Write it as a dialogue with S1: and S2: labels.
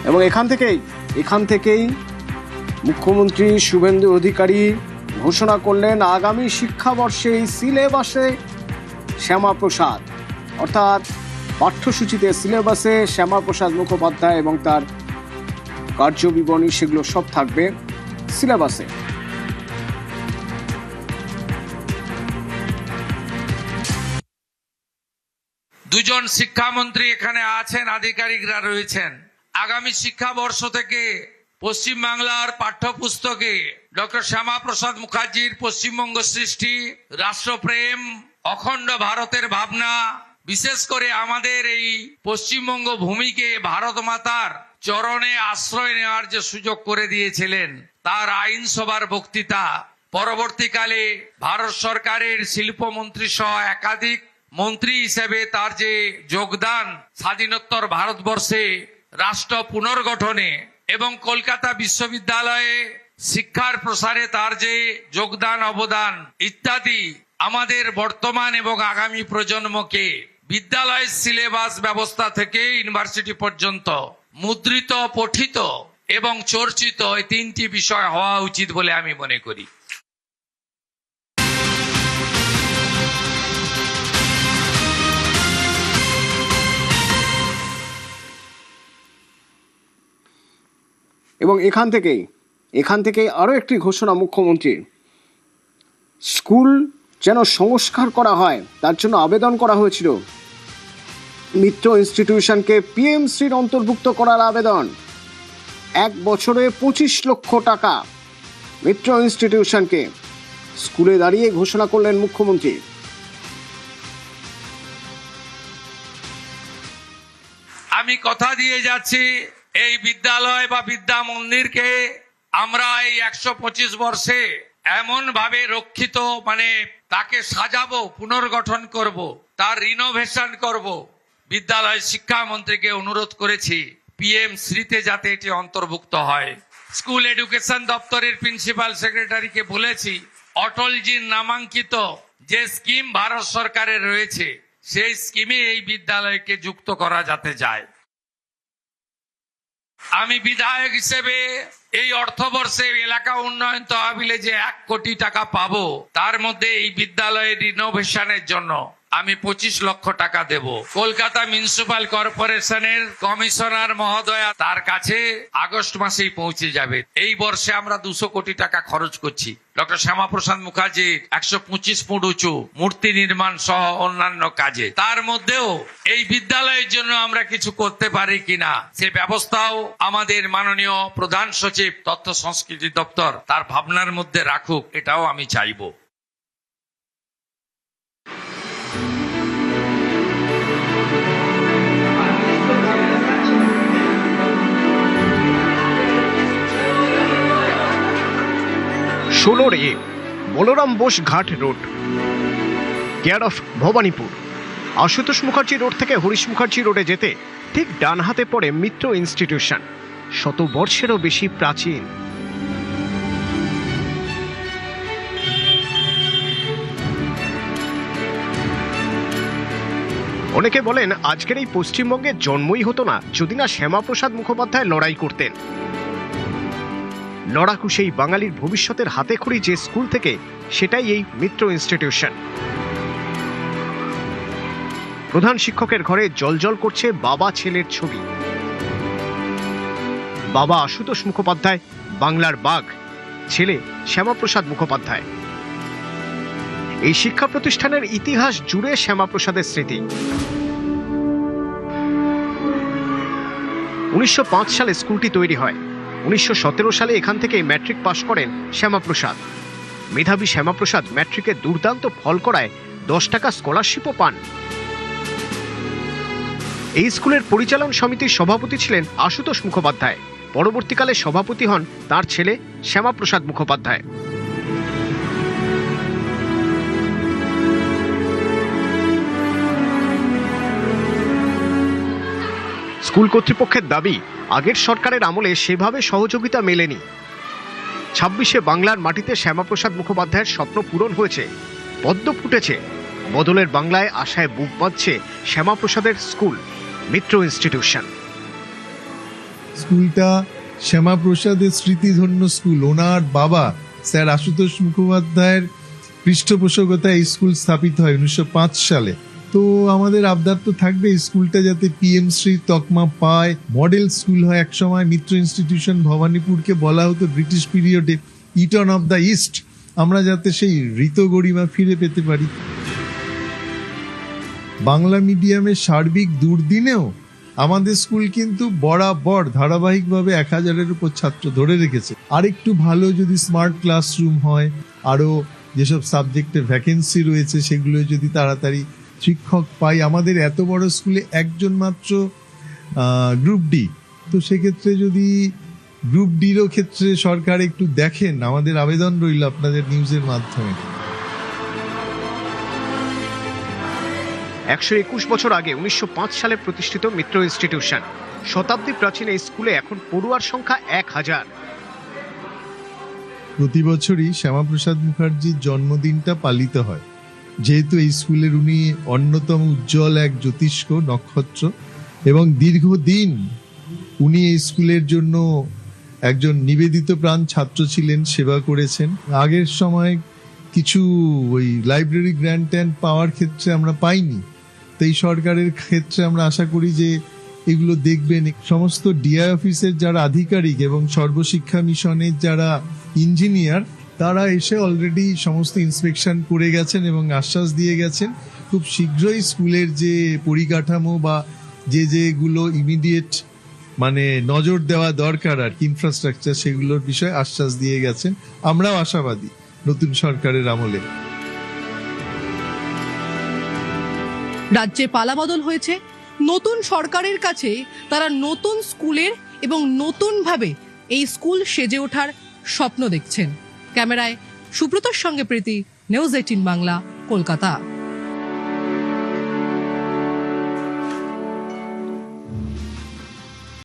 S1: এবং এখান থেকেই মুখ্যমন্ত্রী শুভেন্দু অধিকারী ঘোষণা করলেন আগামী শিক্ষাবর্ষে এই সিলেবাসে শ্যামাপ্রসাদ, অর্থাৎ পাঠ্যসূচিতে সিলেবাসে শ্যামাপ্রসাদ মুখোপাধ্যায় এবং তার কার্যবিবরণী সেগুলো সব থাকবে সিলেবাসে।
S2: দুজন শিক্ষামন্ত্রী এখানে আছেন, আধিকারিকরা রয়েছেন। আগামী শিক্ষাবর্ষ থেকে পশ্চিমবাংলার পাঠ্যপুস্তকে ডক্টর শ্যামাপ্রসাদ মুখার্জির পশ্চিমবঙ্গ সৃষ্টি, রাষ্ট্রপ্রেম, অখণ্ড ভারতের ভাবনা, বিশেষ করে আমাদের এই পশ্চিমবঙ্গ ভূমিকে ভারত মাতার চরণে আশ্রয় নেওয়ার যে সুযোগ করে দিয়েছিলেন, তার আইনসভার বক্তৃতা, পরবর্তীকালে ভারত সরকারের শিল্পমন্ত্রী সহ একাধিক মন্ত্রী হিসেবে তার যে যোগদান স্বাধীনোত্তর ভারতবর্ষে রাষ্ট্র পুনর্গঠনে এবং কলকাতা বিশ্ববিদ্যালয়ে শিক্ষার প্রসারে তার যে যোগদান অবদান ইত্যাদি আমাদের বর্তমান এবং আগামী প্রজন্মকে বিদ্যালয়ের সিলেবাস ব্যবস্থা থেকে ইউনিভার্সিটি পর্যন্ত মুদ্রিত, পঠিত এবং চর্চিত এই তিনটি বিষয় হওয়া উচিত বলে আমি মনে করি।
S1: এবং এখান থেকেই আরও একটি ঘোষণা মুখ্যমন্ত্রীর, স্কুল যেন সংস্কার করা হয় তার জন্য আবেদন করা হয়েছিল। মিত্র ইনস্টিটিউশনকে পিএমসির অন্তর্ভুক্ত করার আবেদন, 1 বছরে 25 লক্ষ টাকা মিত্র ইনস্টিটিউশনকে, স্কুলে দাঁড়িয়ে ঘোষণা করলেন মুখ্যমন্ত্রী।
S2: আমি কথা দিয়ে যাচ্ছি, এই বিদ্যালয় বা বিদ্যা মন্দিরকে আমরা এই 125 বর্ষে এমন ভাবে রক্ষিত, তাকে সাজাবো, পুনর্গঠন করব, তার রিনোভেশন করব। বিদ্যালয় শিক্ষামন্ত্রীকে অনুরোধ করেছি পিএম শ্রীতে যাতে এটি অন্তর্ভুক্ত হয়। স্কুল এডুকেশন দপ্তরের প্রিন্সিপাল সেক্রেটারিকে বলেছি অটলজির নামাঙ্কিত যে স্কিম ভারত সরকারের রয়েছে সেই স্কিমে এই বিদ্যালয়কে যুক্ত করা যাতে যায়। আমি বিধায়ক হিসেবে এই অর্থবর্ষে এলাকা উন্নয়ন তহবিলে যে 1 কোটি টাকা পাবো, তার মধ্যে এই বিদ্যালয়ের রিনোভেশনের জন্য আমি 25 লক্ষ টাকা দেব। কলকাতা মিউনিসিপাল কর্পোরেশনের কমিশনার মহোদয়া তার কাছে আগস্ট মাসেই পৌঁছে যাবে। এই বর্ষে আমরা 200 কোটি টাকা খরচ করছি ডক্টর শ্যামাপ্রসাদ মুখার্জির 125 ফুট উঁচু মূর্তি নির্মাণ সহ অন্যান্য কাজে। তার মধ্যেও এই বিদ্যালয়ের জন্য আমরা কিছু করতে পারি কিনা সে ব্যবস্থাও আমাদের মাননীয় প্রধান সচিব তথ্য সংস্কৃতি দপ্তর তার ভাবনার মধ্যে রাখুক, এটাও আমি চাইবো।
S3: ষোলোর Balaram Bose Ghat road, care of Bhowanipore. Ashutosh Mukherjee road থেকে হরিশ মুখার্জি রোডে যেতে ঠিক ডান হাতে পড়ে মিত্র ইনস্টিটিউশন, 100 বর্ষেরও বেশি প্রাচীন। অনেকে বলেন আজকের এই পশ্চিমবঙ্গে জন্মই হতো না যদি না শ্যামাপ্রসাদ মুখোপাধ্যায় লড়াই করতেন। লড়াকু সেই বাঙালির ভবিষ্যতের হাতেখড়ি যে স্কুল থেকে, সেটাই এই মিত্র ইনস্টিটিউশন। প্রধান শিক্ষকের ঘরে জ্বলজ্বল করছে বাবা ছেলের ছবি। বাবা আশুতোষ মুখোপাধ্যায় বাংলার বাঘ, ছেলে শ্যামাপ্রসাদ মুখোপাধ্যায়। এই শিক্ষা প্রতিষ্ঠানের ইতিহাস জুড়ে শ্যামাপ্রসাদের স্মৃতি। 1905 সালে স্কুলটি তৈরি হয়। 1917 সালে এখান থেকে ম্যাট্রিক পাশ করেন শ্যামাপ্রসাদ। মেধাবী শ্যামাপ্রসাদ ম্যাট্রিকে দুর্দান্ত ফল করায় 10 টাকা স্কলারশিপও পান। এই স্কুলের পরিচালন সমিতির সভাপতি ছিলেন আশুতোষ মুখোপাধ্যায়। পরবর্তীকালে সভাপতি হন তার ছেলে শ্যামাপ্রসাদ মুখোপাধ্যায়। স্কুল কর্তৃপক্ষের দাবি, আগের সরকারের আমলে সেভাবে সহযোগিতা মেলেনি। 26শে বাংলার মাটিতে শ্যামাপ্রসাদ মুখোপাধ্যায়ের স্বপ্ন পূরণ হয়েছে, পদ্ম ফুটেছে। বদলের বাংলায় আশায় বুক বাঁধছে শ্যামাপ্রসাদের স্কুল মিত্র ইনস্টিটিউশন।
S4: স্কুলটা শ্যামাপ্রসাদের স্মৃতিধন্য স্কুল। ওনার বাবা স্যার আশুতোষ মুখোপাধ্যায়ের পৃষ্ঠপোষকতায় এই স্কুল স্থাপিত হয় 1905 সালে। তো আমাদের আবদার তো থাকবে এই স্কুলটা যাতে পিএম শ্রী তকমা পায়, মডেল স্কুল হয়। একসময় মিত্র ইনস্টিটিউশন ভবানীপুরকে বলা হতো ব্রিটিশ পিরিয়ডে ইটন অফ দ্য ইস্ট। আমরা যাতে সেই ঋত গরিমা ফিরে পেতে পারি। বাংলা মিডিয়ামের সার্বিক দুর্দিনেও আমাদের স্কুল কিন্তু বরাবর ধারাবাহিকভাবে 1000-এর উপর ছাত্র ধরে রেখেছে। আরেকটু ভালো যদি স্মার্ট ক্লাসরুম হয়, আরও যেসব সাবজেক্টে ভ্যাকেন্সি রয়েছে সেগুলো যদি তাড়াতাড়ি শিক্ষক পাই। আমাদের এত বড় স্কুলে একজন মাত্র গ্রুপ ডি, তো সেক্ষেত্রে যদি গ্রুপ ডিরও ক্ষেত্রে সরকার একটু দেখেন, আমাদের আবেদন রইল আপনাদের নিউজের মাধ্যমে।
S3: 121 বছর আগে 1905 সালে প্রতিষ্ঠিত মিত্র ইনস্টিটিউশন। শতাব্দী প্রাচীন এই স্কুলে এখন পড়ুয়ার সংখ্যা 1000।
S4: প্রতি বছরই শ্যামাপ্রসাদ মুখার্জির জন্মদিনটা পালিত হয়, যেহেতু এই স্কুলের উনি অন্যতম উজ্জ্বল এক জ্যোতিষ্ক নক্ষত্র এবং দীর্ঘদিন উনি এই স্কুলের জন্য একজন নিবেদিত প্রাণ ছাত্র ছিলেন, সেবা করেছেন। আগের সময় কিছু ওই লাইব্রেরি গ্র্যান্ট ট্যান্ট পাওয়ার ক্ষেত্রে আমরা পাইনি, তো এই সরকারের ক্ষেত্রে আমরা আশা করি যে এগুলো দেখবেন। সমস্ত ডিআই অফিসের যারা আধিকারিক এবং সর্বশিক্ষা মিশনের যারা ইঞ্জিনিয়ার, তারা এসে অলরেডি সমস্ত ইন্সপেকশন করে গেছেন এবং আশ্বাস দিয়ে গেছেন খুব শীঘ্রই স্কুলের যে পরিকাঠামো বা যেগুলো ইমিডিয়েট মানে নজর দেওয়া দরকার আর কি ইনফ্রাস্ট্রাকচার, সেগুলোর বিষয়ে আশ্বাস দিয়ে গেছেন। আমরাও আশাবাদী নতুন সরকারের আমলে।
S5: রাজ্যে পালাবদল হয়েছে, নতুন সরকারের কাছে তারা নতুন স্কুলের এবং নতুনভাবে এই স্কুল সেজে ওঠার স্বপ্ন দেখছেন। ক্যামেরায় সুব্রতর সঙ্গে প্রীতি, নিউজ 18 বাংলা, কলকাতা।